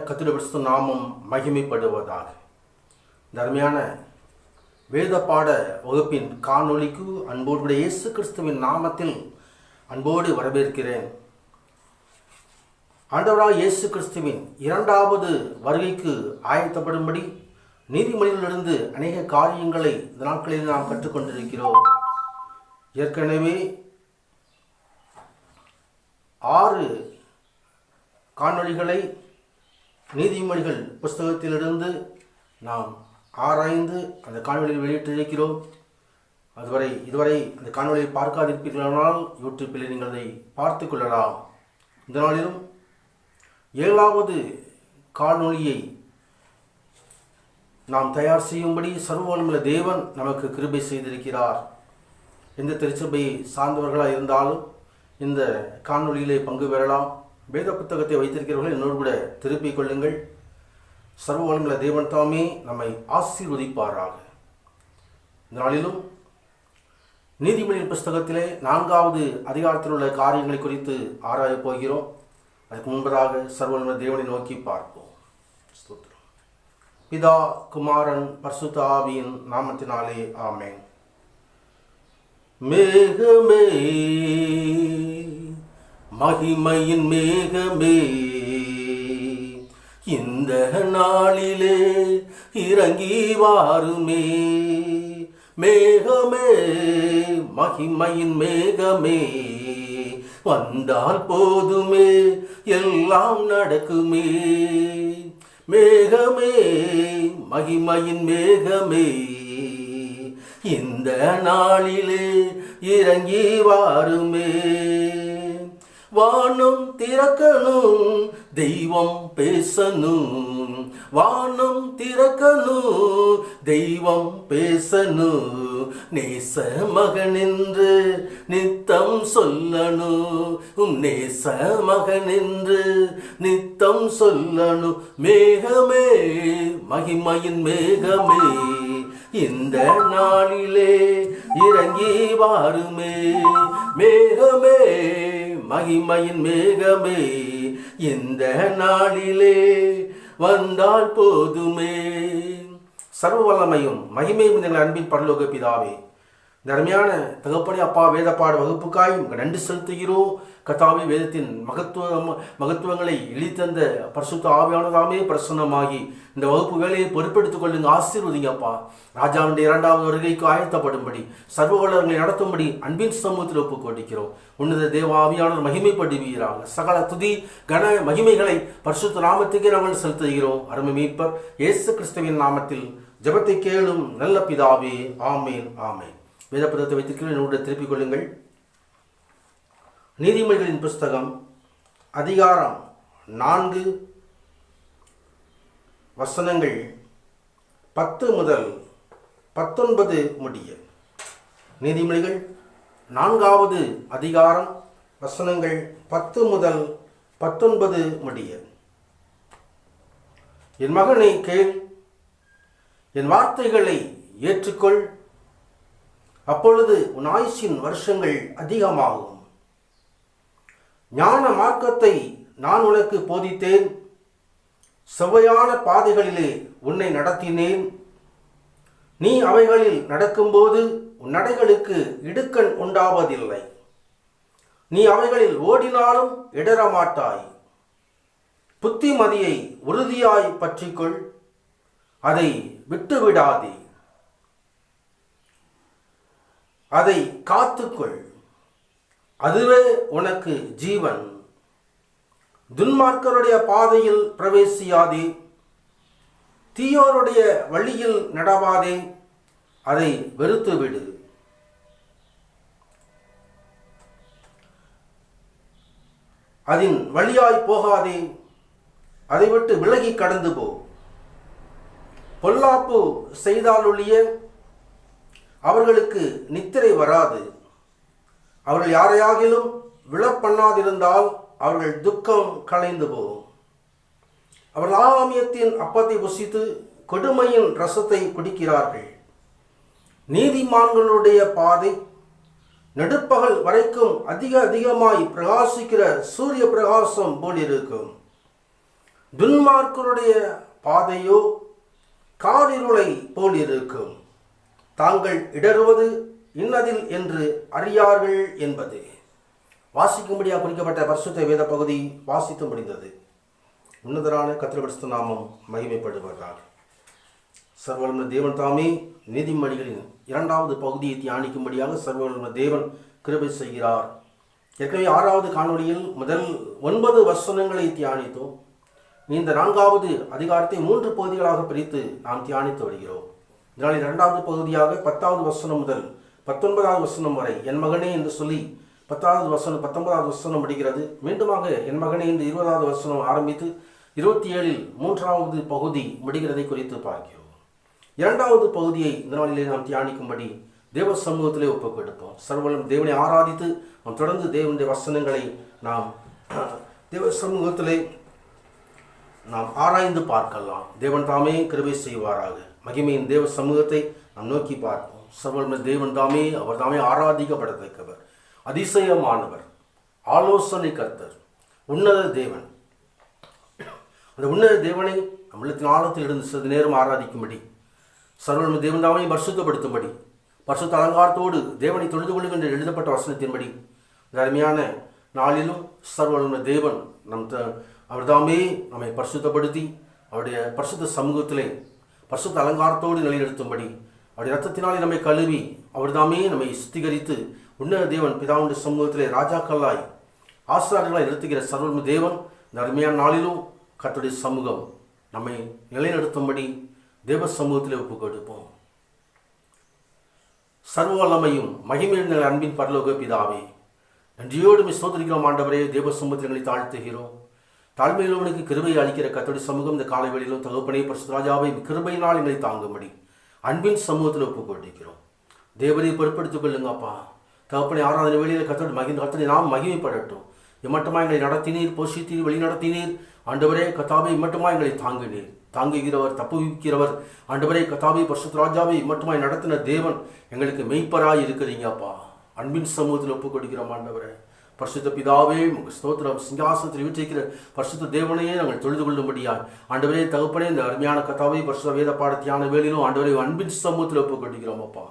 கர்த்தருடைய பரிசுத்த நாமம் மகிமைப்படுவதாக. தர்மையான வேத பாட வகுப்பின் காணொளிக்கு அன்போடு இயேசு கிறிஸ்துவின் நாமத்தில் அன்போடு வரவேற்கிறேன். ஆண்டவராக இயேசு கிறிஸ்துவின் இரண்டாவது வருகைக்கு ஆயத்தப்படும்படி நீதிமொழிகளிலிருந்து அநேக காரியங்களை இந்த நாட்களில் நாம் கற்றுக்கொண்டிருக்கிறோம். ஏற்கனவே 6 காணொளிகளை நீதிமொழிகள் புஸ்தகத்திலிருந்து நாம் ஆராய்ந்து அந்த காணொலியை வெளியிட்டிருக்கிறோம். இதுவரை அந்த காணொலியை பார்க்காதிருப்பீர்களானால் யூடியூப்பில் நீங்கள் அதை பார்த்து கொள்ளலாம். இந்த நாளிலும் 7வது காணொலியை நாம் தயார் செய்யும்படி சர்வவல்லமையுள்ள தேவன் நமக்கு கிருபை செய்திருக்கிறார். எந்த திருச்சபையை சார்ந்தவர்களாக இருந்தாலும் இந்த காணொலியிலே பங்கு பெறலாம். வேத புத்தகத்தை வைத்திருக்கிறவர்கள் என்னோடு கூட திருப்பிக் கொள்ளுங்கள். சர்வவல்லமையுள்ள தேவன் தாமே நம்மை ஆசீர்வதிப்பாராக. இந்த நாளிலும் நீதிமொழி புஸ்தகத்திலே 4வது அதிகாரத்தில் உள்ள காரியங்களை குறித்து ஆராயப் போகிறோம். அதுக்கு முன்பதாக சர்வவல்லமையுள்ள தேவனை நோக்கி பார்ப்போம். ஸ்தோத்திரம். பிதா, குமாரன், பரிசுத்த ஆவியின் நாமத்தினாலே ஆமென். மேகமே, மகிமையின் மேகமே, இந்த நாளிலே இறங்கி வாருமே. மேகமே, மகிமையின் மேகமே, வந்தால் போதுமே எல்லாம் நடக்குமே. மேகமே, மகிமையின் மேகமே, இந்த நாளிலே இறங்கி வாருமே. வானம் திறக்கணும், தெய்வம் பேசணும். வானம் திறக்கணும், தெய்வம் பேசணும். நேச மகனென்று நித்தம் சொல்லணும். நேச மகனென்று நித்தம் சொல்லணும். மேகமே, மகிமையின் மேகமே, இந்த நாளிலே இறங்கி வாருமே. மேகமே, மகிமையின் மேகமே, இந்த நாளிலே வந்தால் போதுமே. சர்வவல்லமையும் மகிமையும் எங்கள் அன்பின் பரலோக பிதாவே, தர்மையான தகப்பனே அப்பா, வேதப்பாட வகுப்புக்காய் நன்றி செலுத்துகிறோம். கர்த்தாவே, வேதத்தின் மகத்துவங்களை இழித்தந்த பரிசுத்த ஆவியானதாமே பிரசன்னமாகி இந்த வகுப்பு வேலையை பொறுப்பெடுத்துக் கொள்ளுங்க. ஆசீர்வதிங்க அப்பா. ராஜாவுடைய 2வது வருகைக்கு ஆயத்தப்படும்படி சர்வவல்லவர்களை நடத்தும்படி அன்பின் சமூகத்தில் ஒப்புக் கொடுக்கிறோம். உன்னத தேவ ஆவியானவர் மகிமைப்படுவீராக. சகல துதி கன மகிமைகளை பரிசுத்த நாமத்துக்கே நாங்கள் செலுத்துகிறோம். அருமை மீட்பர் இயேசு கிறிஸ்துவின் நாமத்தில் ஜெபத்தை கேளும் நல்ல பிதாவே. ஆமேன், ஆமேன். வேத புத்தகத்தை வைத்திருக்கிறேன், என்னுடைய திருப்பிக் கொள்ளுங்கள். நீதிமொழிகளின் புஸ்தகம் அதிகாரம் 4 வசனங்கள் 10 முதல் 19 முடிய. நீதிமொழிகள் 4வது அதிகாரம் வசனங்கள் 10 முதல் 19 முடிய. என் மகனை கேள், என் வார்த்தைகளை ஏற்றுக்கொள், அப்பொழுது உன் ஆயுசின் வருஷங்கள் அதிகமாகும். ஞான மார்க்கத்தை நான் உனக்கு போதித்தேன், செவ்வையான பாதைகளிலே உன்னை நடத்தினேன். நீ அவைகளில் நடக்கும்போது உன் நடைகளுக்கு இடுக்கண் உண்டாவதில்லை. நீ அவைகளில் ஓடினாலும் இடரமாட்டாய். புத்திமதியை உறுதியாய் பற்றிக்கொள், அதை விட்டுவிடாதே. அதை காத்துக்கொள், அதுவே உனக்கு ஜீவன். துன்மார்க்கருடைய பாதையில் பிரவேசியாதே, தீயோருடைய வழியில் நடவாதே, அதை வெறுத்துவிடு. அதன் வழியாய் போகாதே, அதை விட்டு விலகி கடந்து போ. பொல்லாப்பு செய்தாலொழிய அவர்களுக்கு நித்திரை வராது. அவர்கள் யாரையாகிலும் விழப்பண்ணாதிருந்தால் அவர்கள் துக்கம் களைந்து போகும். அவர்கள் ஆகாமியத்தின் அப்பத்தை புசித்து கொடுமையின் ரசத்தை குடிக்கிறார்கள். நீதிமான்களுடைய பாதை நடுப்பகல் வரைக்கும் அதிகமாய் பிரகாசிக்கிற சூரிய பிரகாசம் போல் இருக்கும். துன்மார்க்கருடைய பாதையோ காரிருளை போல் இருக்கும், தாங்கள் இடறுவது இன்னதில் என்று அறியார்கள் என்பது. வாசிக்கும்படியாக குறிக்கப்பட்ட பரிசுத்த வேத பகுதி வாசித்து முடிந்தது. உன்னதரான கர்த்தருடைய பரிசுத்த நாமம் மகிமைப்படுவதாக. சர்வவல்லமை தேவன் தாமே நீதிமொழிகளின் 2வது பகுதியை தியானிக்கும்படியாக சர்வவல்லமை தேவன் கிருபை செய்கிறார். ஏற்கனவே 6வது காணொளியில் முதல் 9 வசனங்களை தியானித்தோம். இந்த 4வது அதிகாரத்தை 3 பகுதிகளாக பிரித்து நாம் தியானித்து வருகிறோம். இதனால் 2வது பகுதியாக 10வது வசனம் முதல் 19வது வசனம் வரை என் மகனே என்று சொல்லி 10வது வசனம் 19வது வசனம் முடிகிறது. மீண்டுமாக என் மகனே என்று 20வது வசனம் ஆரம்பித்து 27இல் 3வது பகுதி முடிகிறதை குறித்து பார்க்கிறோம். 2வது பகுதியை இந்த நாளிலே நாம் தியானிக்கும்படி தேவ சமூகத்திலே ஒப்புக் கொடுப்போம். சர்வவல்லமை தேவனை ஆராதித்து நாம் தொடர்ந்து தேவனுடைய வசனங்களை நாம் தேவ சமூகத்திலே நாம் ஆராய்ந்து பார்க்கலாம். தேவன் தாமே கிருபை செய்வாராக. மகிமையின் தேவ சமூகத்தை நாம் நோக்கி பார்ப்போம். சர்வவல்லமை தேவன் தாமே, அவர் தாமே ஆராதிக்கப்படத்தக்கவர், அதிசயமானவர், ஆலோசனை கர்த்தர், உன்னத தேவன். அந்த உன்னத தேவனை நம்மளத்தின் ஆழத்தில் இருந்து சிறிது நேரம் ஆராதிக்கும்படி, சர்வவல்லமை தேவன் தாமே பரிசுத்தப்படுத்தும்படி, பரிசுத்த அலங்காரத்தோடு தேவனை தொழுது கொள்ளுகின்ற எழுதப்பட்ட வசனத்தின்படி இந்த அருமையான நாளிலும் சர்வவல்லமை தேவன் அவர் தாமே நம்மை பரிசுத்தப்படுத்தி அவருடைய பரிசுத்த சமூகத்திலே பரிசுத்த அலங்காரத்தோடு நிலைநிறுத்தும்படி, அவருடைய இரத்தத்தினாலே நம்மை கழுவி அவர் தாமே நம்மை சுத்திகரித்து உன்னத தேவன் பிதாவுடைய சமூகத்திலே ராஜாக்களாய் ஆசாரியர்களாய் நிறுத்துகிற சர்வவல்லமை தேவன் இந்த அருமையான நாளிலும் கர்த்தருடைய சமூகம் நம்மை நிலைநிறுத்தும்படி தேவ சமூகத்திலே ஒப்புக் கொடுப்போம். சர்வ வல்லமையும் மகிமையுள்ள அன்பின் பரலோக பிதாவே, நன்றியோடு ஸ்தோத்திரிக்கிறோம் ஆண்டவரே. தேவ சமூகத்தில் எங்களை தாழ்த்துகிறோம். தாழ்மையுள்ளவனுக்கு கிருபை அளிக்கிற கர்த்தருடைய சமூகம் இந்த காலை வேளையிலும் தகப்பனே பரிசுத்த ராஜாவை கிருபையினால் எங்களை தாங்கும்படி அன்பின் சமூகத்தில் ஒப்புக் கொடுக்கிறோம். தேவனை பொறுப்படுத்திக் கொள்ளுங்கப்பா. தகப்பனை ஆராதனை வேளையில் கர்த்தரை நாம் மகிமைப்படட்டும். இம்மட்டமாக எங்களை நடத்தினீர், போஷித்தீர், வழி நடத்தினீர். ஆண்டவரே கர்த்தாவே இம்மட்டமாக எங்களை தாங்கினீர், தாங்குகிறவர், தப்புவிக்கிறவர். ஆண்டவரே கர்த்தாவே பரிசுத்த ராஜாவை இம்மட்டமாய் நடத்தின தேவன் எங்களுக்கு மெய்ப்பராய் இருக்கிறீங்கப்பா. அன்பின் சமூகத்தில் ஒப்புக் கொடுக்கிறோம் ஆண்டவரே. பரிசுத்த பிதாவே உங்கள் ஸ்தோத்திரம். சிங்காசனத்தில் வீற்றிருக்கிற பரிசுத்த தேவனையே நாங்கள் தொழுது கொள்ளும்படியாய் ஆண்டவரே தகப்பனே இந்த அருமையான கர்த்தாவே பரிசுத்த வேத பாடத்தியான வேலையிலும் ஆண்டவரே அன்பின் சமூகத்தில் ஒப்புக் கொடுக்கிறோம் அப்பா.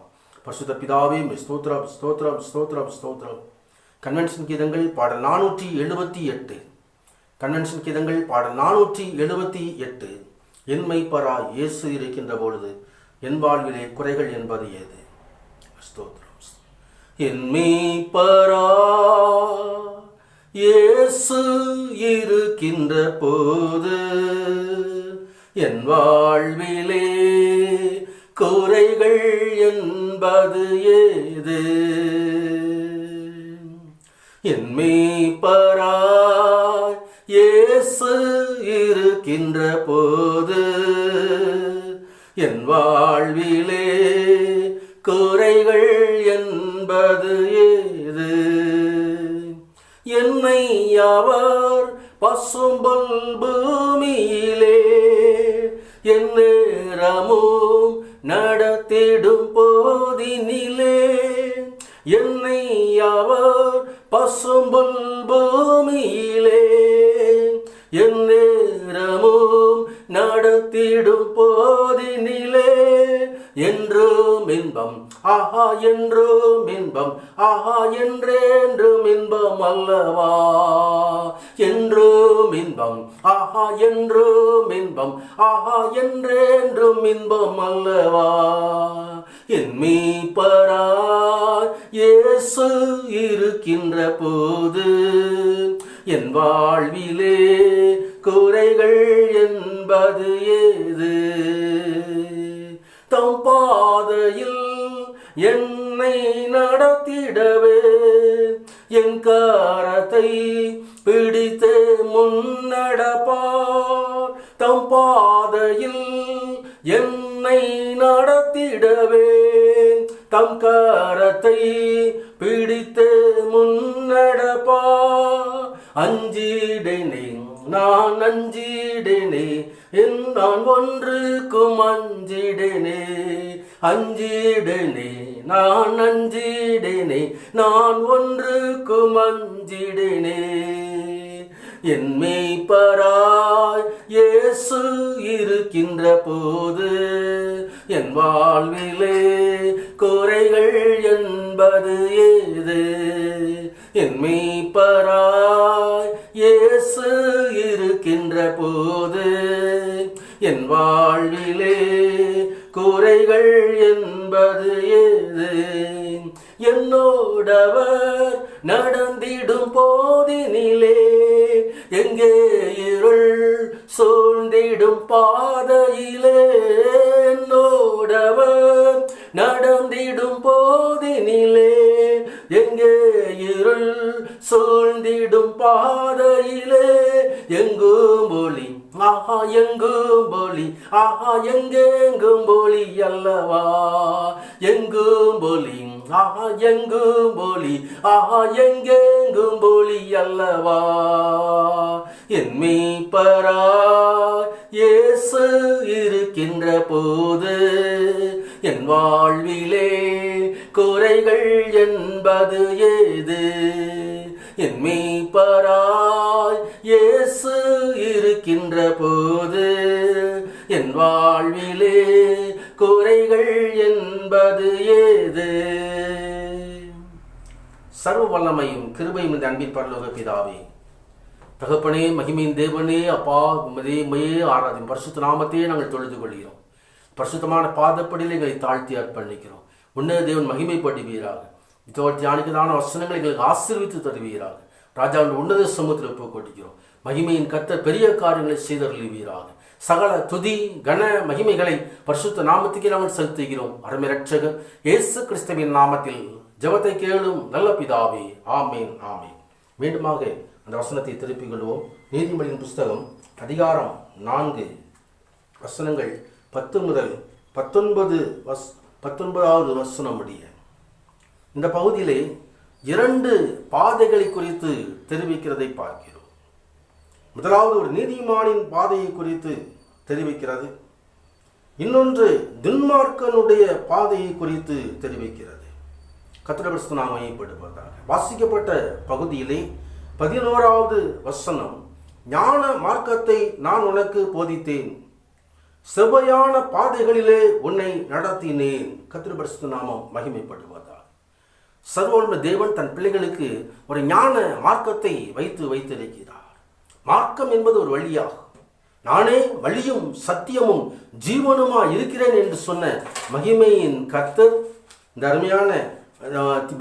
பரிசுத்த பிதாவே ஸ்தோத்திரம் ஸ்தோத்திரம் ஸ்தோத்திரம் ஸ்தோத்திரம். கன்வென்ஷன் கீதங்கள் பாடல் 478. கன்வென்ஷன் கீதங்கள் பாடல் 478. என் மெய்ப்பராய் இயேசு இருக்கின்ற பொழுது என் வாழ்விலே குறைகள் என்பது ஏது? ஸ்தோத்திரம். என் மெய்ப்பராய் இயேசு இருக்கின்ற போது என் வாழ்விலே குறைகள் என்பது ஏது? என் மெய்ப்பராய் இயேசு இருக்கின்ற போது என் வாழ்விலே குறைகள் என்பது ஏது? என்னை அவர் பசும்புல் பூமியிலே எந்நேரமும் நடத்திடும் போதினிலே, என்னை அவர் பசும்புல் பூமியிலே எந்நேரமும் நடத்திடும் போதினிலே என்றும் இன்பம் ஆஹா, என்றும் இன்பம் ஆஹா, என்றென்றும் இன்பம் அல்லவா? என்றும் இன்பம் ஆஹா, என்றும் இன்பம் ஆஹா, என்றென்றும் இன்பம் அல்லவா? என் மெய்ப்பராய் இயேசு இருக்கின்ற போது என் வாழ்விலே குறைகள் என்பது ஏது? தம் பாதையில் என்னை நடத்திடவே என் கரத்தை பிடித்து முன்னடப்பார். தம் பாதையில் என்னை நடத்திடவே தம் கரத்தை பிடித்து முன்னடப்பார். அஞ்சிடனே நான் அஞ்சிடனே, நான் ஒன்றுக்கும் அஞ்சிடனே. அஞ்சிடனே நான் அஞ்சிடனே, நான் ஒன்றுக்கும் அஞ்சிடனே. என் மேய்ப்பராய் இயேசு இருக்கின்ற போது என் வாழ்விலே குறைகள் என்பது ஏது? என் மேய்ப்பராய் இயேசு இருக்கின்ற போது என் வாழ்விலே குறைகள் என்பது ஏது? என்னோடவர் நடந்திடும் போதினிலே எங்கே இருள் சூழ்ந்திடும் பாதையிலே என்னோடவர் நடந்திடும் போதினிலே எங்கே இருள் சூழ்ந்திடும் பாதையிலே எங்கும் ஒளி ஆஹா எங்கும் ஒளி ஆஹா எங்கெங்கும் ஒளி அல்லவா எங்கும் ஒளி ஆஹா எங்கும் ஒளி ஆஹா எங்கெங்கும் ஒளி அல்லவா என் மேய்ப்பராய் இயேசு இருக்கின்ற போது என் வாழ்விலே குறைகள் என்பது ஏது? என் மேய்ப்பராய் இயேசு இருக்கின்ற போது என் வாழ்விலே குறைகள் என்பது ஏது? சர்வ வல்லமையும் கிருபையும் இந்த அன்பின் பரலோக பிதாவே, தகப்பனே, மகிமையின் தேவனே, அப்பா உம்மையே ஆராதியும் பரிசுத்த நாமத்தையே நாங்கள் தொழுது கொள்கிறோம். பரிசுத்தமான பாதப்படியில் எங்களை தாழ்த்தி அர்ப்பணிக்கிறோம். உன்னத தேவன் மகிமைப்படுவீராக. தியானிக்கதான வசனங்களை எங்களுக்கு ஆசீர்வித்து தருவீராக. ராஜாவின் உன்னத சமூகத்தில் ஒப்புக் கொடுக்கிறோம். மகிமையின் கர்த்தர் பெரிய காரியங்களை செய்தருளுவீராக. சகல துதி கன மகிமைகளை பரிசுத்த நாமத்துக்கே நாங்கள் செலுத்துகிறோம். அருமை இரட்சகர் இயேசு கிறிஸ்துவின் நாமத்தில் ஜெபத்தை கேளும் நல்ல பிதாவே, ஆமேன் ஆமேன். மீண்டுமாக அந்த வசனத்தை திருப்பிக் கொள்வோம். நீதிமொழியின் புஸ்தகம் அதிகாரம் 4 வசனங்கள் 10 முதல் 19வது வசனம் முடிய இந்த பகுதியிலே 2 பாதைகளை குறித்து தெரிவிக்கிறதை பார்க்கிறோம். முதலாவது ஒரு நீதிமானின் பாதையை குறித்து தெரிவிக்கிறது. இன்னொன்று துன்மார்க்கனுடைய பாதையை குறித்து தெரிவிக்கிறது. கர்த்தருடைய பரிசுத்த நாமம் மகிமைப்படுவதாக. வாசிக்கப்பட்ட பகுதியிலே 11வது வசனம், ஞான மார்க்கத்தை நான் உனக்கு போதித்தேன், செவ்வையான பாதைகளிலே உன்னை நடத்தினேன். கர்த்தருடைய பரிசுத்த நாமம் மகிமைப்படுவதாக. சர்வவல்லமை தேவன் தன் பிள்ளைகளுக்கு ஒரு ஞான மார்க்கத்தை வைத்திருக்கிறார். மார்க்கம் என்பது ஒரு வழியாகும். நானே வழியும் சத்தியமும் ஜீவனுமா இருக்கிறேன் என்று சொன்ன மகிமையின் கர்த்தர் இந்த அருமையான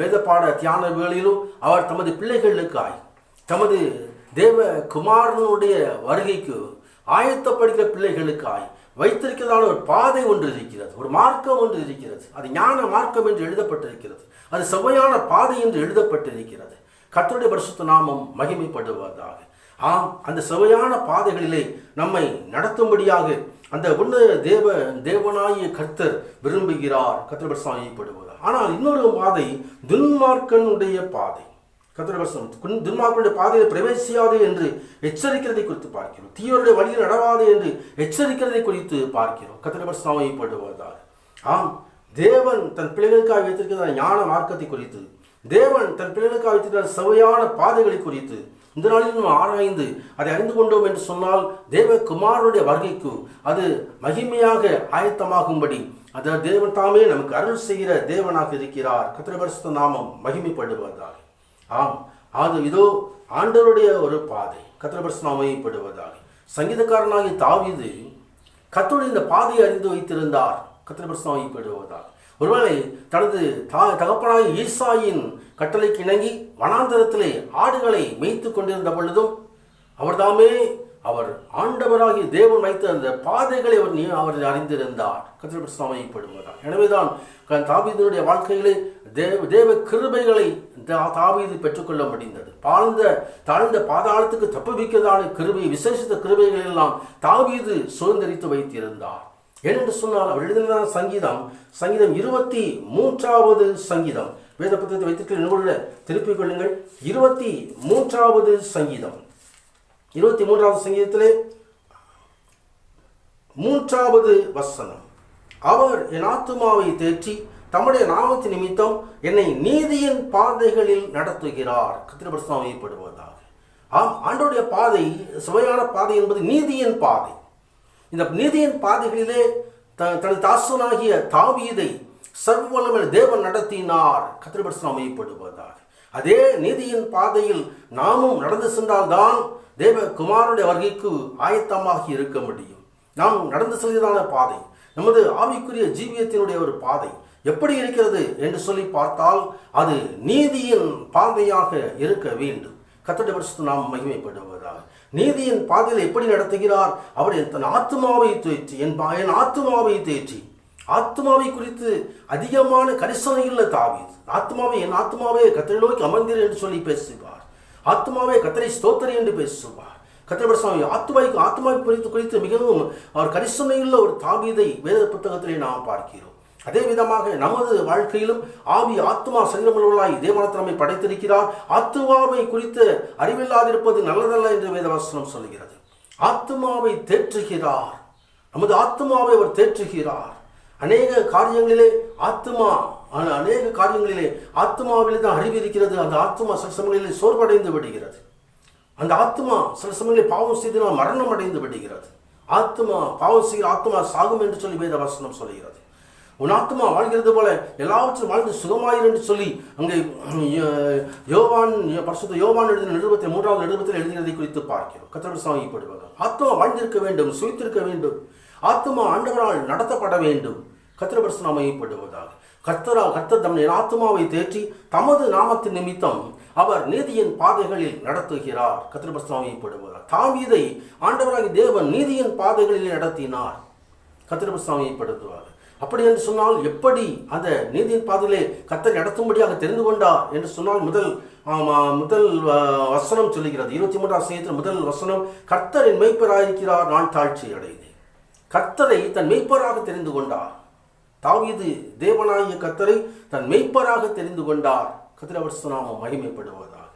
வேத பாட தியான வேளையிலும் அவர் தமது பிள்ளைகளுக்காய், தமது தேவ குமாரனுடைய வருகைக்கு ஆயத்தப்படுகிற பிள்ளைகளுக்காய் வைத்திருக்கிறதான ஒரு பாதை ஒன்று இருக்கிறது, ஒரு மார்க்கம் ஒன்று இருக்கிறது. அது ஞான மார்க்கம் என்று எழுதப்பட்டிருக்கிறது. அது செவ்வையான பாதை என்று எழுதப்பட்டிருக்கிறது. கர்த்தருடைய பரிசுத்த நாமம் மகிமைப்படுவதாக. ஆம், அந்த செவ்வையான பாதைகளிலே நம்மை நடத்தும்படியாக அந்த உன்னத தேவனாகிய கர்த்தர் விரும்புகிறார். கர்த்தருடைய பரிசுத்த நாமம் மகிமைப்படுவதாக. ஆனால் இன்னொரு பாதை துன்மார்க்கனுடைய பாதை. கர்த்தருடைய பரிசுத்த துன்மார்க்கனுடைய பாதையில் பிரவேசியாதே என்று எச்சரிக்கிறதை குறித்து பார்க்கிறோம். தீயோருடைய வழியில் நடவாதே என்று எச்சரிக்கிறதை குறித்து பார்க்கிறோம். கர்த்தருடைய பரிசுத்த நாமம் மகிமைப்படுவதாக. ஆம், தேவன் தன் பிள்ளைகளுக்காக வைத்திருக்கிற ஞான மார்க்கத்தை குறித்து, தேவன் தன் பிள்ளைகளுக்காக வைத்திருக்கிற செவ்வையான பாதைகளை குறித்து இந்த நாளில் நம்ம ஆராய்ந்து அதை அறிந்து கொண்டோம் என்று சொன்னால், தேவகுமாரனுடைய வருகைக்கு அது மகிமையாக ஆயத்தமாகும்படி அந்த தேவன் தாமே நமக்கு அருள் செய்கிற தேவனாக இருக்கிறார். கர்த்தருடைய பரிசுத்த நாமம் மகிமைப்படுவதாக. ஆம், அது இதோ ஆண்டவருடைய ஒரு பாதை. கர்த்தருடைய பரிசுத்த நாமம் மகிமைப்படுவதாக. சங்கீதக்காரனாகிய தாவீது கர்த்தருடைய இந்த பாதையை அறிந்து வைத்திருந்தார். கர்த்தருடைய பரிசுத்த நாமம் மகிமைப்படுவதாக. ஒருவேளை தனது தகப்பனாகிய ஈசாயின் கட்டளைக்கு இணங்கி வனாந்தரத்திலே ஆடுகளை மேய்த்து கொண்டிருந்த பொழுதும் அவர் ஆண்டவராகிய தேவன் வைத்த அந்த பாதைகளை அவர் அறிந்திருந்தார். கர்த்தருடைய பரிசுத்த நாமம் மகிமைப்படுவதாக. எனவேதான் தாவீதுடைய வாழ்க்கையிலே தேவ கிருபைகளை தாவீது பெற்றுக்கொள்ள முடிந்தது. தாழ்ந்த பாதாளத்துக்கு தப்புவிக்கிறதான கிருபை, விசேஷித்த கிருபைகள் எல்லாம் தாவீது சுதந்திரித்து வைத்திருந்தார். ஏனென்று சொன்னால் அவர் எழுதின சங்கீதம் 23வது சங்கீதம், வேத புத்தகத்தை வைத்திருக்கிற நூலில் திருப்பிக் கொள்ளுங்கள். 23வது சங்கீதம், 23வது சங்கீதத்திலே 3வது வசனம், அவர் என் ஆத்துமாவை தேற்றி தம்முடைய நாமத்தின் நிமித்தம் என்னை நீதியின் பாதைகளில் நடத்துகிறார். கர்த்தருடைய பரிசுத்த நாமம் மகிமைப்படுவதாக. ஆம், ஆண்டவருடைய பாதை சுவையான பாதை என்பது நீதியின் பாதை. இந்த நீதியின் பாதைகளிலே தனது தாசனாகிய தாவீதை சர்வவல்லமையுள்ள தேவன் நடத்தினார். கர்த்தருடைய பரிசுத்தம் மையப்படுவதாக. அதே நீதியின் பாதையில் நாமும் நடந்து சென்றால்தான் தேவ குமாரனுடைய வருகைக்கு ஆயத்தமாகி இருக்க முடியும். நாம் நடந்து செல்வதான பாதை, நமது ஆவிக்குரிய ஜீவியத்தினுடைய ஒரு பாதை எப்படி இருக்கிறது என்று சொல்லி பார்த்தால் அது நீதியின் பாதையாக இருக்க வேண்டும். கர்த்தருடைய பரிசுத்தம் நாம் மகிமைப்படுவதாக. நீதியின் பாதையில் எப்படி நடத்துகிறார்? அவர் தன் ஆத்துமாவை தேற்றி, என் ஆத்துமாவை தேற்றி, ஆத்மாவை குறித்து அதிகமான கரிசனையுள்ள தாவீது. ஆத்மாவே, என் ஆத்மாவே கர்த்தரை நோக்கி அமர்ந்தீர் என்று சொல்லி பேசுவார். ஆத்மாவே கர்த்தரை ஸ்தோத்திரி என்று பேசுவார். கர்த்தருடைய ஆத்மாவை குறித்து மிகவும் அவர் கரிசனையுள்ள ஒரு தாவீதை வேத புத்தகத்திலே நாம் பார்க்கிறோம். அதே விதமாக நமது வாழ்க்கையிலும் ஆவி ஆத்மா சரீரமுள்ளவர்களாய் தேவன் நம்மை படைத்திருக்கிறார். ஆத்மாவை குறித்து அறிவில்லாதிருப்பது நல்லதல்ல என்று வேதவசனம் சொல்கிறது. ஆத்மாவை தேற்றுகிறார். நமது ஆத்மாவை அவர் தேற்றுகிறார். அநேக காரியங்களிலே ஆத்மாவிலே தான் அறிவு இருக்கிறது. அந்த ஆத்மா சில சமயங்களிலே சோர்வடைந்து விடுகிறது. அந்த ஆத்மா சில சமயங்களில் பாவம் செய்து மரணம் அடைந்து விடுகிறது. ஆத்மா பாவம் செய்கிற ஆத்மா சாகும் என்று சொல்லி வேத வசனம் சொல்கிறது. உன் ஆத்மா வாழ்கிறது போல எல்லாவற்றும் வாழ்ந்து சுகமாயிரு என்று சொல்லி அங்கே பரிசுத்த யோவான் எழுதின நிருபத்தில் 3வது நிருபத்தில் எழுதினதை குறித்து பார்க்கிறோம். கர்த்தருடைய சாமிப்படுவாங்க. ஆத்மா வாழ்ந்திருக்க வேண்டும், சுயித்திருக்க வேண்டும். ஆத்மா ஆண்டவரால் நடத்தப்பட வேண்டும். கர்த்தருடைய பரிசுத்தம் மையப்படுவதாக. கர்த்தர் தம்முடைய ஆத்மாவை தேற்றி தமது நாமத்தின் நிமித்தம் அவர் நீதியின் பாதைகளில் நடத்துகிறார். கர்த்தருடைய பரிசுத்தம் மையப்படுவதாக. தாவீதை ஆண்டவராகிய தேவன் நீதியின் பாதைகளில் நடத்தினார். கர்த்தருடைய பரிசுத்தம் மையப்படுத்துவார். அப்படி என்று சொன்னால் எப்படி அந்த நீதியின் பாதையிலே கர்த்தர் நடத்தும்படியாக தெரிந்து கொண்டார் என்று சொன்னால் முதல் வசனம் சொல்லுகிறது. 23ஆம் அதிகாரத்தில் முதல் வசனம், கர்த்தரின் மெய்ப்பராயிருக்கிறார், நான் தாழ்ச்சி அடைந்தேன். கர்த்தரை தன் மெய்ப்பராக தெரிந்து கொண்டார். தாவீது தேவனாகிய கர்த்தரை தன் மெய்ப்பராக தெரிந்து கொண்டார். கர்த்தருடைய பரிசுத்த நாமம் மகிமைப்படுவதாக.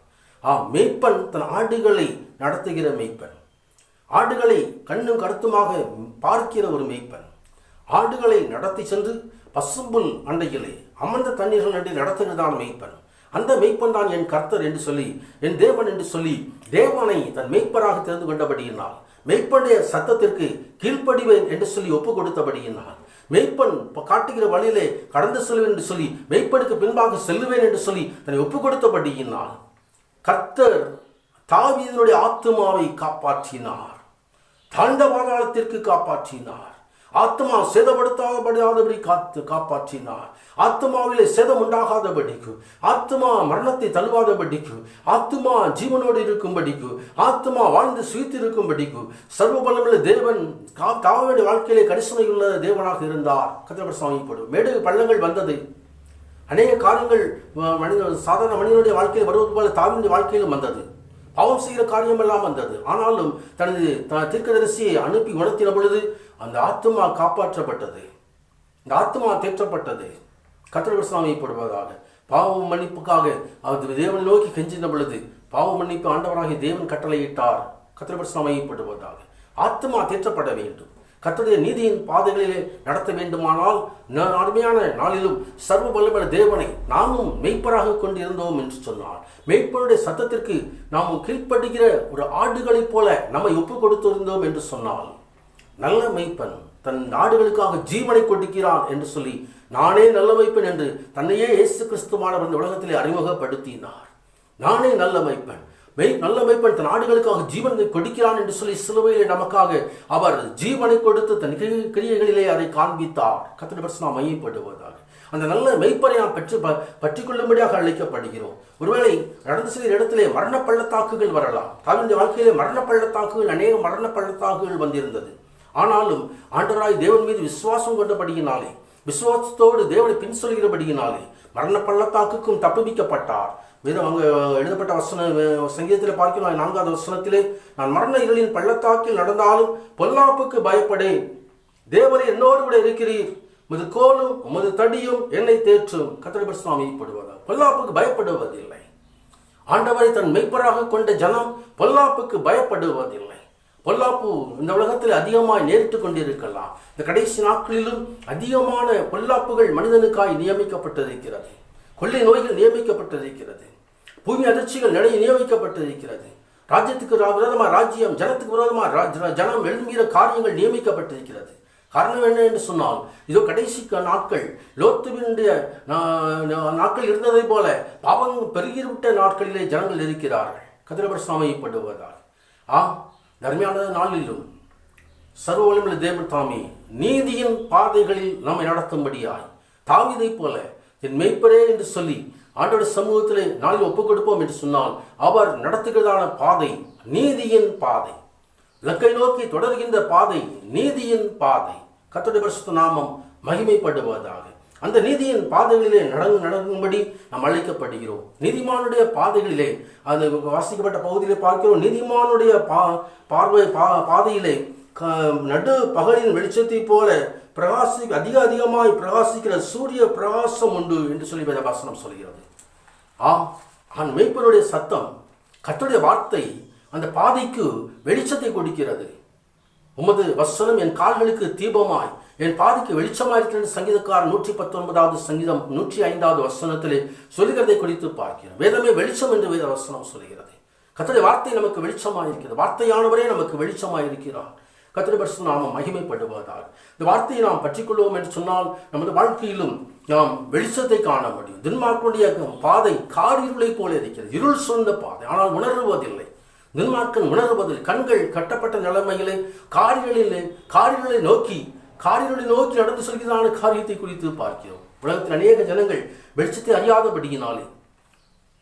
மெய்ப்பன் தன் ஆடுகளை நடத்துகிற மெய்ப்பன், ஆடுகளை கண்ணும் கருத்துமாக பார்க்கிற ஒரு மெய்ப்பன், ஆடுகளை நடத்தி சென்று பசும்புல் அண்டையிலே அமர்ந்த தண்ணீர்கள் அண்டை நடத்துகிறதான மெய்ப்பன். அந்த மெய்ப்பன் தான் என் கர்த்தர் என்று சொல்லி, என் தேவன் என்று சொல்லி தேவனை தன் மெய்ப்பராக தெரிந்து கொண்டபடியினால், மெய்ப்பனுடைய சத்தத்திற்கு கீழ்ப்படிவேன் என்று சொல்லி ஒப்பு கொடுத்தபடியினால், மெய்ப்பன் காட்டுகிற வழியிலே கடந்து செல்வேன் என்று சொல்லி மெய்ப்பனுக்கு பின்பாக செல்லுவேன் என்று சொல்லி தன்னை ஒப்பு கொடுத்தபடியினால் கர்த்தர் தாவீதினுடைய ஆத்துமாவை காப்பாற்றினார். தாழ்ந்த பாதாளத்திற்கு காப்பாற்றினார். ஆத்மா சேதப்படுத்தாதபடி காப்பாற்றினார். ஆத்மாவிலே சேதம் உண்டாகாதபடிக்கு, ஆத்மா மரணத்தை தழுவாதபடிக்கு, ஆத்மா ஜீவனோடு இருக்கும்படிக்கு, ஆத்மா வாழ்ந்து சுயித்து இருக்கும்படிக்கு சர்வ பலமுள்ள தேவன் தாவீதுடைய வாழ்க்கையிலே கரிசனையுள்ள தேவனாக இருந்தார். கர்த்தருடைய சாமிப்படும். மேடு பள்ளங்கள் வந்தது. அநேக காரியங்கள் சாதாரண மனிதனுடைய வாழ்க்கையில் வருவது போல தாவீதுடைய வாழ்க்கையிலும் வந்தது. பாவம் செய்கிற காரியம் எல்லாம் வந்தது. ஆனாலும் தனது தீர்க்கதரிசியை அனுப்பி உணர்த்தின பொழுது அந்த ஆத்மா காப்பாற்றப்பட்டது. இந்த ஆத்மா தேற்றப்பட்டது. கர்த்தருடைய சாமிப்படுவதாக. பாவ மன்னிப்புக்காக அவர் தேவனை நோக்கி கெஞ்சின பொழுது பாவ மன்னிப்பு ஆண்டவராகிய தேவன் கட்டளையிட்டார். கர்த்தருடைய சாமிப்படுவதாக. ஆத்மா தேற்றப்பட வேண்டும். கர்த்தருடைய நீதியின் பாதைகளிலே நடத்த வேண்டுமானால் அருமையான நாளிலும் சர்வ வல்லமையுள்ள தேவனை நாமும் மெய்ப்பராக கொண்டிருந்தோம் என்று சொன்னார். மெய்ப்பனுடைய சத்தத்திற்கு நாம் கீழ்ப்படுகிற ஒரு ஆடுகளைப் போல நம்மை ஒப்பு கொடுத்திருந்தோம் என்று சொன்னால், நல்ல மெய்ப்பன் தன் ஆடுகளுக்காக ஜீவனை கொடுக்கிறான் என்று சொல்லி, நானே நல்ல மெய்ப்பன் என்று தன்னையே இயேசு கிறிஸ்துவானவர் இந்த உலகத்திலே அறிமுகப்படுத்தினார். நானே நல்ல மெய்ப்பன், நல்ல மெய்ப்பன் தன் ஆடுகளுக்காக ஜீவனை கொடுக்கிறான் என்று சொல்லி சிலுவையிலே நமக்காக அவர் ஜீவனை கொடுத்து தன் கிரியைகளிலே அதை காண்பித்தார். கர்த்தருடைய பரிசுத்தம் மையப்படுவதாக. அந்த நல்ல மெய்ப்பனை நாம் பற்றிக் கொள்ளும்படியாக அழைக்கப்படுகிறோம். ஒருவேளை நடந்து செல்கிற இடத்திலே மரண பள்ளத்தாக்குகள் வரலாம். தாவீதுடைய வாழ்க்கையிலே மரண பள்ளத்தாக்குகள், அநேக மரண பள்ளத்தாக்குகள் வந்திருந்தது. ஆனாலும் ஆண்டவராய் தேவன் மீது விசுவாசம் கொண்டபடியினாலே, விசுவாசத்தோடு தேவனை பின் சொல்கிறபடியினாலே மரண பள்ளத்தாக்குக்கும் தப்புவிக்கப்பட்டார். வேதம் அங்கே எழுதப்பட்ட சங்கீதத்தில் பார்க்கிறோம். 4வது வசனத்திலே, நான் மரண இருளின் பள்ளத்தாக்கில் நடந்தாலும் பொல்லாப்புக்கு பயப்படேன், தேவரே என்னோடு கூட இருக்கிறீர், உமது கோலும் உமது தடியும் என்னை தேற்றும். கர்த்தருடைய பரிசுத்தம் மையப்படுவதாக. பொல்லாப்புக்கு பயப்படுவதில்லை. ஆண்டவரை தன் மெய்ப்பராக கொண்ட ஜனம் பொல்லாப்புக்கு பயப்படுவதில்லை. பொல்லாப்பு இந்த உலகத்தில் அதிகமாய் நேரிட்டு கொண்டிருக்கலாம். இந்த கடைசி நாட்களிலும் அதிகமான பொல்லாப்புகள் மனிதனுக்காய் நியமிக்கப்பட்டிருக்கிறது. கொள்ளை நோய்கள் நியமிக்கப்பட்டிருக்கிறது. பூமி அதிர்ச்சிகள் நியமிக்கப்பட்டிருக்கிறது. ராஜ்யத்துக்கு விரோதமாக ராஜ்யம், ஜனத்துக்கு விரோதமாக ஜனம் எழும்புகிற காரியங்கள் நியமிக்கப்பட்டிருக்கிறது. காரணம் என்ன என்று சொன்னால், இதோ கடைசி நாட்கள் லோத்துவினுடைய நாட்கள் இருந்ததை போல பாவம் பெருகிவிட்ட நாட்களிலே ஜனங்கள் இருக்கிறார்கள். கர்த்தருடைய நாமப்படுவதால் தர்மையான நாளிலும் சர்வ வல்லமையுள்ள தேவன் தாமே நீதியின் பாதைகளில் நம்மை நடத்தும்படியாய் தாவீதை போல என் மெய்ப்பரே என்று சொல்லி ஆண்டவருடைய சமூகத்திலே நாளில் ஒப்புக் கொடுப்போம் என்று சொன்னால், அவர் நடத்துகிறதான பாதை நீதியின் பாதை, இலக்கை நோக்கி தொடர்கின்ற பாதை நீதியின் பாதை. கர்த்தருடைய பரிசுத்த நாமம் மகிமைப்படுவதாக. அந்த நீதியின் பாதைகளிலே நடங்கும்படி நாம் அழைக்கப்படுகிறோம். நீதிமானுடைய பாதைகளிலே, அது வாசிக்கப்பட்ட பகுதியிலே பார்க்கிறோம், நீதிமானுடைய பாதையிலே நடு பகலின் வெளிச்சத்தை போல அதிகமாய் பிரகாசிக்கிற சூரிய பிரகாசம் உண்டு என்று சொல்லி வேதவசனம் சொல்கிறது. மெய்ப்பனுடைய சத்தம், கர்த்தருடைய வார்த்தை அந்த பாதைக்கு வெளிச்சத்தை கொடுக்கிறது. உமது வசனம் என் கால்களுக்கு தீபமாய் என் பாதைக்கு வெளிச்சமாயிருக்கிறது. சங்கீதக்காரர் 119வது சங்கீதம் 105வது வசனத்திலே சொல்லுகிறதை குறித்து பார்க்கிறோம். வேதமே வெளிச்சம் என்று வேத வசனம் சொல்கிறது. கர்த்தருடைய வார்த்தை நமக்கு வெளிச்சமாயிருக்கிறது. வார்த்தையானவரே நமக்கு வெளிச்சமாயிருக்கிறார். கர்த்தருடைய பரிசுத்த நாமம் மகிமைப்படுவதால் இந்த வார்த்தையை நாம் பற்றிக்கொள்வோம் என்று சொன்னால், நமது வாழ்க்கையிலும் நாம் வெளிச்சத்தை காண முடியும். துன்மார்க்கனுடைய பாதை காரிருளை போல இருக்கிறது, இருள் சூழ்ந்த பாதை, ஆனால் உணர்வதில்லை. துன்மார்க்கன் உணர்வதில் கண்கள் கட்டப்பட்ட நிலைமையிலே காரிருளை நோக்கி நடந்து செல்கிறதான காரியத்தை குறித்து பார்க்கிறோம். உலகத்தில் அநேக ஜனங்கள் வெளிச்சத்தை அறியாதபடியினாலே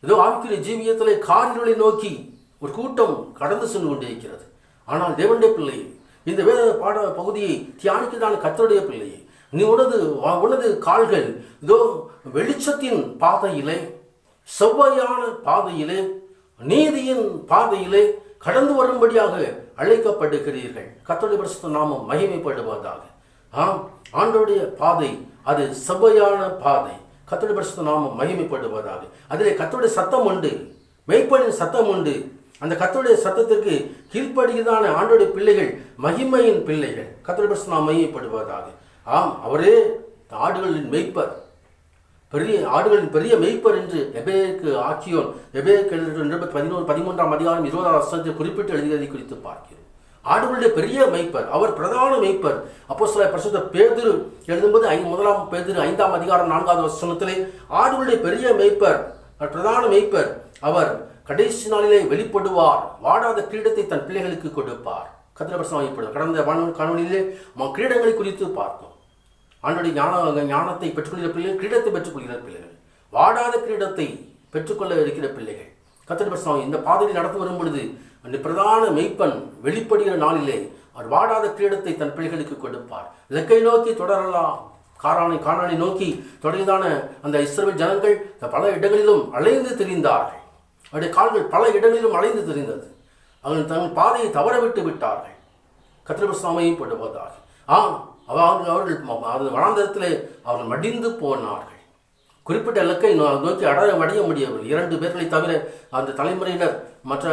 ஏதோ ஆவிக்குரிய ஜீவியத்திலே காரிருளை நோக்கி ஒரு கூட்டம் கடந்து சென்று கொண்டிருக்கிறது. ஆனால் தேவனுடைய பிள்ளையை, இந்த வேத பாட பகுதியை தியானிக்கிறதான கர்த்தருடைய பிள்ளையை, நீ உனது கால்கள் இதோ வெளிச்சத்தின் பாதையிலே, செவ்வையான பாதையிலே, நீதியின் பாதையிலே கடந்து வரும்படியாக அழைக்கப்படுகிறீர்கள். கர்த்தருடைய பரிசுத்த நாமம் மகிமைப்படுவதாக. ஆண்டவருடைய பாதை அது செவ்வையான பாதை. கர்த்தருடைய பரிசுத்த நாமம் மகிமைப்படுவதாக. அதிலே கர்த்தருடைய சத்தம் உண்டு, மெய்ப்பனின் சத்தம் உண்டு. அந்த கர்த்தருடைய சத்தத்திற்கு கீழ்ப்படுகிறதான ஆண்டவருடைய பிள்ளைகள் மகிமையின் பிள்ளைகள். கர்த்தருடைய பரிசுத்த நாமம் மகிமைப்படுவதாக. அவரே ஆடுகளின் மெய்ப்பர், ஆடுகளின் பெரிய மெய்ப்பர் என்று எபேருக்கு ஆக்கியோன் எபேருக்கு 13ஆம் அதிகாரம் 20ஆம் வசனத்தில் குறிப்பிட்டு எழுதியதை குறித்து பார்க்கிறோம். ஆடுகளுடைய பெரிய மெய்ப்பர், அவர் பிரதான மெய்ப்பர். அப்போஸ்தலர் பரிசுத்த பேதுரு எழுதும்போது 1 பேதுரு 5ஆம் அதிகாரம் 4வது வசனத்திலே ஆடுகளுடைய பெரிய மெய்ப்பர், பிரதான மெய்ப்பர், அவர் கடைசி நாளிலே வெளிப்படுவார், வாடாத கிரீடத்தை தன் பிள்ளைகளுக்கு கொடுப்பார். கர்த்தருடைய கடந்த காணொலியிலே கிரீடங்களை குறித்து பார்த்தோம். ஆண்டவருடைய ஞானத்தை பெற்றுக்கொள்கிற பிள்ளைகள், கிரீடத்தை பெற்றுக்கொள்கிற பிள்ளைகள், வாடாத கிரீடத்தை பெற்றுக்கொள்ள இருக்கிற பிள்ளைகள். கர்த்தருடைய இந்த பாதையில் நடந்து வரும் பொழுது அந்த பிரதான மெய்ப்பன் வெளிப்படுகிற நாளிலே அவர் வாடாத கிரீடத்தை தன் பிள்ளைகளுக்கு கொடுப்பார். இலக்கை நோக்கி தொடரலாம். கானானை நோக்கி தொடர்ந்தான அந்த இஸ்ரவேல் ஜனங்கள் பல இடங்களிலும் அலைந்து திரிந்தார்கள். அவருடைய கால்கள் பல இடங்களிலும் அலைந்து திரிந்தது. அவர்கள் தங்கள் பாதையை தவற விட்டு விட்டார்கள். கர்த்தருடைய மகிமைப்படுவதாக. அவர்கள் வனாந்தரத்திலே அவர்கள் மடிந்து போனார்கள். குறிப்பிட்ட இலக்கை நோக்கி அடைய முடியவில்லை. 2 பேர்களை தவிர அந்த தலைமுறையினர் மற்ற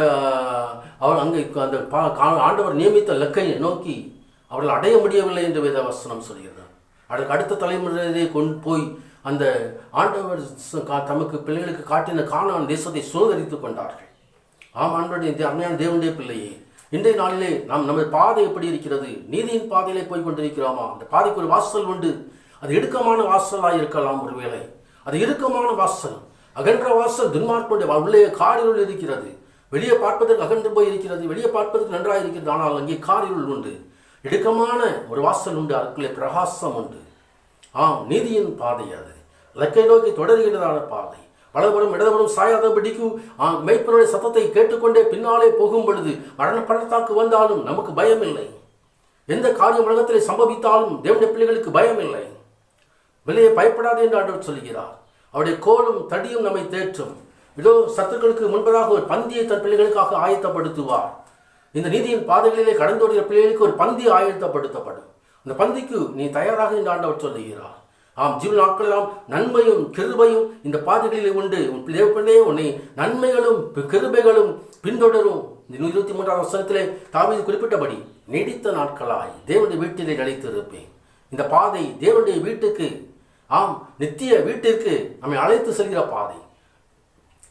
அங்கே அந்த ஆண்டவர் நியமித்த இலக்கை நோக்கி அவர்கள் அடைய முடியவில்லை என்று வேத வசனம் சொல்கிறது. அதற்கு அடுத்த தலைமுறையை கொண்டு போய் அந்த ஆண்டவர் தமக்கு பிள்ளைகளுக்கு காட்டின கானான் தேசத்தை சுதந்திரித்துக் கொண்டார்கள். ஆண்டவருடைய அருமையான தேவனுடைய பிள்ளையே, இன்றைய நாளிலே நமது பாதை எப்படி இருக்கிறது? நீதியின் பாதையிலே போய் கொண்டிருக்கிறோமா? அந்த பாதைக்கு ஒரு வாசல் உண்டு. அது இடுக்கமான வாசலாக இருக்கலாம். ஒருவேளை அது இறுக்கமான வாசல், அகன்ற வாசல் துன்மார்க்கனுடைய உள்ளே காரிருள் இருக்கிறது. வெளியே பார்ப்பதற்கு அகன்று போய் இருக்கிறது, வெளியே பார்ப்பதற்கு நன்றாக இருக்கிறது. ஆனால் அங்கே காரிருள் உண்டு. இடுக்கமான ஒரு வாசல் உண்டு, அதுக்குள்ளே பிரகாசம் உண்டு. நீதியின் பாதை அது இலக்கை நோக்கி தொடர்கிறதான பாதை. வலதுபுறம் இடதுபுறம் சாயாதபடிக்கு மெய்ப்பனுடைய சத்தத்தை கேட்டுக்கொண்டே பின்னாலே போகும் பொழுது மரண பள்ளத்தாக்கு வந்தாலும் நமக்கு பயம் இல்லை. எந்த காரியம் உலகத்திலே சம்பவித்தாலும் தேவனுடைய பிள்ளைகளுக்கு பயம் இல்லை. வெளியே பயப்படாது என்று ஆண்டவர் சொல்கிறார். அவருடைய கோலும் தடியும் நம்மை தேற்றும். இதோ சத்துக்களுக்கு முன்பதாக ஒரு பந்தியை தன் பிள்ளைகளுக்காக ஆயத்தப்படுத்துவார். இந்த நீதியின் பாதைகளிலே கடந்து வருகிற பிள்ளைகளுக்கு ஒரு பந்தி ஆயத்தப்படுத்தப்படும். அந்த பந்திக்கு நீ தயாராக என்று ஆண்டவர் சொல்லுகிறார். ஜீவ நாட்களெல்லாம் நன்மையும் கிருபையும் இந்த பாதைகளிலே உண்டு. உன் தேவனே உன்னை நன்மைகளும் கிருபைகளும் பின்தொடரும். இந்த 123ஆம் வசனத்திலே தாவீது குறிப்பிட்டபடி நீடித்த நாட்களாய் தேவனுடைய வீட்டிலே நிலைத்திருப்பேன். இந்த பாதை தேவனுடைய வீட்டுக்கு, நித்திய வீட்டிற்கு நம்மை அழைத்து செல்கிற பாதை.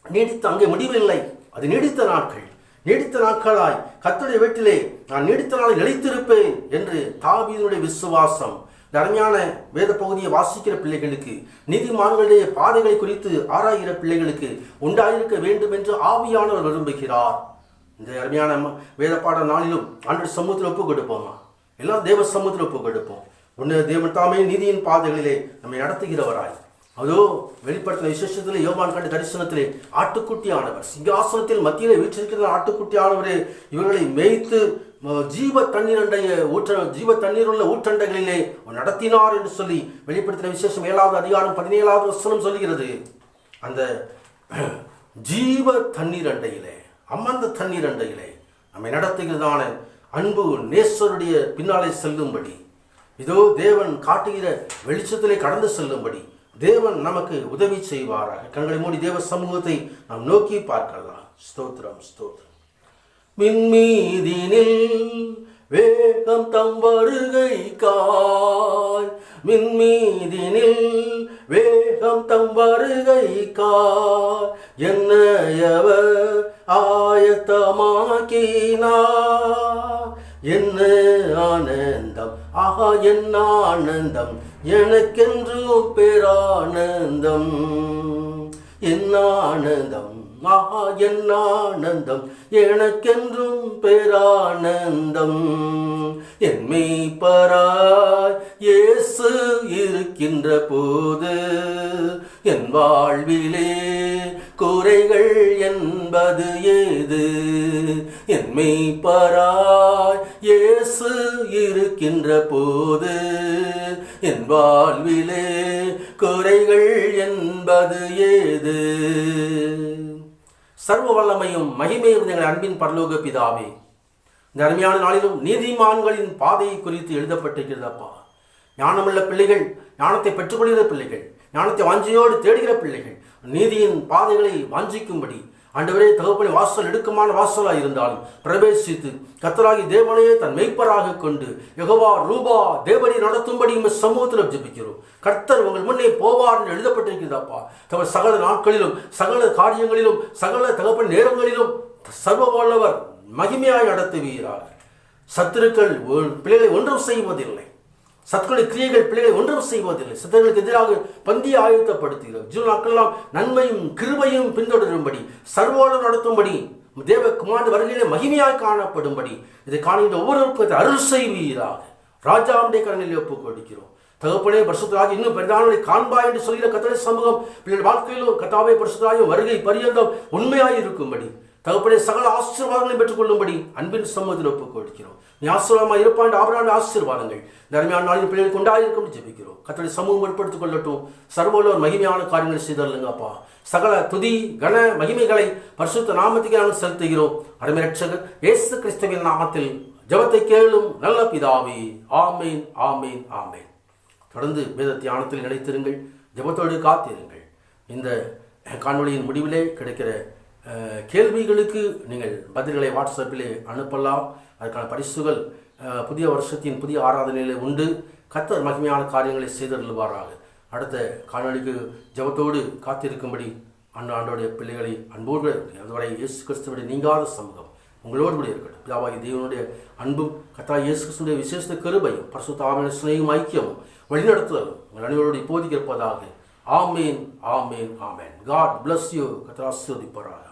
நீடித்த அங்கே முடிவில்லை, அது நீடித்த நாட்கள். நீடித்த நாட்களாய் கர்த்தருடைய வீட்டிலே நான் நீடித்த நாளை நிலைத்திருப்பேன் என்று தாவீதுடைய விசுவாசம். அருமையான வேத பகுதியை வாசிக்கிற பிள்ளைகளுக்கு, நீதிமான்களுடைய பாதைகளை குறித்து ஆராய்கிற பிள்ளைகளுக்கு உண்டாயிருக்க வேண்டும் என்று ஆவியானவர் விரும்புகிறார். இந்த அருமையான வேத பாட நாளிலும் ஆண்டவர் சமூகத்தில் ஒப்பு கொடுப்போமா? எல்லாம் தேவ சமூகத்தில் ஒப்பு கொடுப்போம். ஒன்று, தேவன் தாமே நீதியின் பாதைகளிலே நம்மை நடத்துகிறவராய். அதோ வெளிப்படுத்தின விசேஷத்திலே யோவான் கண்ட தரிசனத்திலே ஆட்டுக்குட்டியானவர் சிங்காசனத்தில் மத்தியிலே வீற்றிருக்கிற ஆட்டுக்குட்டியானவரே இவர்களை மேய்த்து ஜீவ தண்ணீர் உள்ள ஊற்றண்டைகளிலே நடத்தினார் என்று சொல்லி வெளிப்படுத்தின விசேஷம் 7வது அதிகாரம் 17வது வசனம் சொல்கிறது. அந்த ஜீவ தண்ணீர் அண்டையிலே, அமர்ந்த தண்ணீர் அண்டையிலே நம்மை நடத்துகிறதான அன்பு நேசருடைய பின்னாலே செல்லும்படி, இதோ தேவன் காட்டுகிற வெளிச்சத்திலே கடந்து செல்லும்படி தேவன் நமக்கு உதவி செய்வாராக. கண்களை மூடி தேவ சமூகத்தை நாம் நோக்கி பார்க்கலாம். ஸ்தோத்திரம், ஸ்தோத்திரம். விண்மீதினில் வேகம் தம் வருகைக்காய், விண்மீதினில் வேகம் தம் வருகைக்காய் என்னையவர் ஆயத்தமாக்கினார். என்ன ஆனந்தம், ஆஹா என்ன ஆனந்தம், எனக்கென்றும் பேரானந்தம். என்ன ஆனந்தம், ஆஹா என்ன ஆனந்தம், எனக்கென்றும் பேரானந்தம். என் மெய்ப்பராய் இயேசு இருக்கின்ற போது என் வாழ்விலே குறைகள் என்பது ஏது? என் மெய்ப்பராய் இயேசு இருக்கின்ற போது என் வாழ்விலே குறைகள் என்பது ஏது? சர்வ வல்லமையும் மகிமையும் எங்கள் அன்பின் பரலோக பிதாவே, இந்த அருமையான நாளிலும் நீதிமான்களின் பாதையை குறித்து எழுதப்பட்டிருக்கிறதப்பா. ஞானமுள்ள பிள்ளைகள், ஞானத்தை பெற்றுக்கொள்கிற பிள்ளைகள், ஞானத்தை வாஞ்சியோடு தேடுகிற பிள்ளைகள் நீதியின் பாதைகளை வாஞ்சிக்கும்படி ஆண்டவரே தகப்பனை வாசல் இடுக்கமான வாசலாக இருந்தாலும் பிரவேசித்து கர்த்தராகி தேவனையே தன் மெய்ப்பராக கொண்டு யெகோவா ரூபா தேவனை நடத்தும்படி உங்கள் சமூகத்தில் ஜெபிக்கிறோம். கர்த்தர் உங்கள் முன்னே போவார் என்று எழுதப்பட்டிருக்கிறதாப்பா. தங்கள் சகல நாட்களிலும், சகல காரியங்களிலும், சகல தகப்பன் நேரங்களிலும் சர்வ வல்லவர் மகிமையாய் நடத்துவீராக. சத்துருக்கள் பிள்ளைகளை ஒன்றும் செய்வதில்லை, சத்துருடைய கிரியைகள் பிள்ளைகளை ஒன்றும் செய்வதில்லை. சத்துருக்களுக்கு எதிராக பந்தியை ஆயத்தப்படுத்துகிறோம். ஜீவ நாட்களெல்லாம் நன்மையும் கிருபையும் பின்தொடரும்படி, சர்வோலம் நடத்தும்படி, தேவகுமாரன் வருகையிலே மகிமையாய் காணப்படும்படி இதை காணுகின்ற ஒவ்வொருவருக்கும் அருள் செய்வீராக. ராஜாவுடைய கரங்களில் ஒப்புக் கொடுக்கிறோம். தகப்பனே பரிசுத்தராஜ் இன்னும் பெரிதானவரை காண்பாய் என்று சொல்கிற கர்த்தருடைய சமூகம் பிள்ளைகள் வாழ்க்கையிலும் கர்த்தாவே பரிசுத்தராஜ் வருகை பரியந்தம் உண்மையாய் இருக்கும்படி தகப்பனே சகல ஆசீர்வாதங்களை பெற்றுக்கொள்ளும்படி அன்பின் சமூகத்தில் ஒப்புக் கொடுக்கிறோம். நீ ஆசீர்வாதமாக இருப்பான் ஆபரான ஆசீர்வாதங்கள் தர்மையான நாளின் பிள்ளைகளுக்கு உண்டாயிருக்கும் ஜெபிக்கிறோம். கர்த்தருடைய சமூகம் ஏற்படுத்திக் கொள்ளட்டும். சர்வலோர் மகிமையான காரியங்களை செய்தல்லுங்கப்பா. சகல துதி கன மகிமைகளை பரிசுத்த நாமத்துக்கு நாங்கள் செலுத்துகிறோம். அருமை ரட்சகர் இயேசு கிறிஸ்துவின் நாமத்தில் ஜெபத்தை கேளும் நல்ல பிதாவே. ஆமேன், ஆமேன், ஆமேன். தொடர்ந்து வேத தியானத்தில் நிலைத்திருங்கள், ஜெபத்தோடு காத்திருங்கள். இந்த காணொளியின் முடிவிலே கிடைக்கிற கேள்விகளுக்கு நீங்கள் பதில்களை வாட்ஸ்அப்பிலே அனுப்பலாம். அதற்கான பரிசுகள் புதிய வருஷத்தின் புதிய ஆராதனையிலே உண்டு. கர்த்தர் மகிமையான காரியங்களை செய்தருள்வாராக. அடுத்த காணொளிக்கு ஜெபத்தோடு காத்திருக்கும்படி ஆண்டோடைய பிள்ளைகளை அன்போடு அதுவரை இயேசு கிறிஸ்துவுடைய நீங்காத சமூகம் உங்களோடு கூட இருக்கட்டும். பிதாவாகிய தேவனுடைய அன்பும் கர்த்தராகிய இயேசு கிறிஸ்துவுடைய விசேஷ கிருபையும் பரிசுத்த ஆவியின் சிநேகமும் ஐக்கியமும் வழிநடத்துதலும் உங்கள் அனைவரோடு இப்போதைக்கு இருப்பதாக. ஆமேன், ஆமேன், ஆமேன். God bless you. கர்த்தர் ஆசீர்வதிப்பாராக.